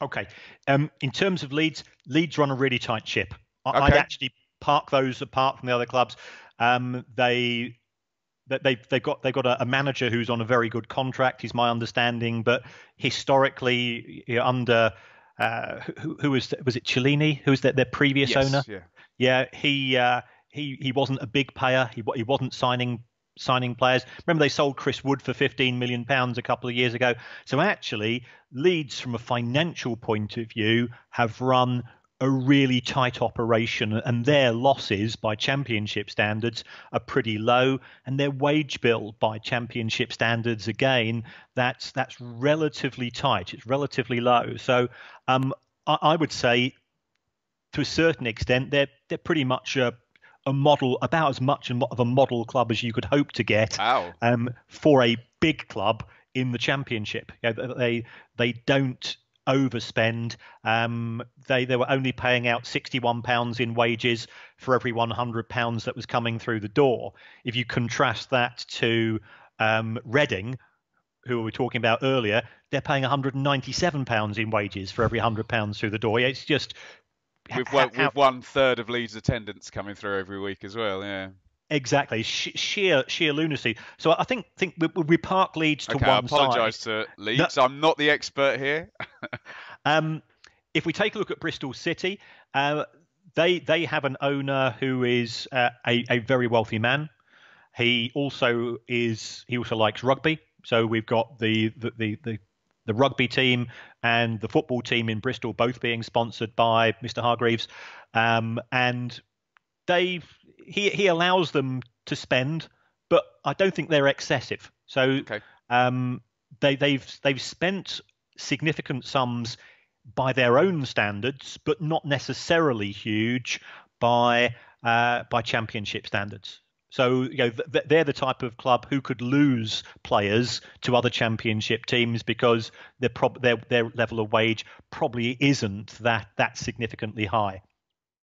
Okay. In terms of Leeds, Leeds run a really tight ship. I'd Okay. actually park those apart from the other clubs. They they've got a manager who's on a very good contract, is my understanding. But historically, under who was it Cellini, who was their previous owner? Yes. Yeah. Yeah, he wasn't a big payer. He wasn't signing players. Remember, they sold Chris Wood for £15 million a couple of years ago. So actually, Leeds, from a financial point of view, have run a really tight operation, and their losses by championship standards are pretty low, and their wage bill by championship standards, again, that's relatively tight. It's relatively low. So I would say, to a certain extent, they're pretty much a model, about as much of a model club as you could hope to get Wow. for a big club in the Championship. They don't overspend. They were only paying out £61 in wages for every £100 that was coming through the door. If you contrast that to Reading, who we were talking about earlier, they're paying £197 in wages for every £100 through the door. It's just how, With one third of Leeds attendance coming through every week as well. Yeah. exactly sheer lunacy. So I think we park Leeds to Okay. I one side. apologise to No, Leeds. I'm not the expert here. um, if we take a look at Bristol City, they have an owner who is a very wealthy man. He also likes rugby. So we've got the rugby team and the football team in Bristol both being sponsored by Mr. Hargreaves, and they he allows them to spend, but I don't think they're excessive. So Okay. um, they've spent significant sums by their own standards, but not necessarily huge by championship standards. So they're the type of club who could lose players to other championship teams because their level of wage probably isn't that significantly high.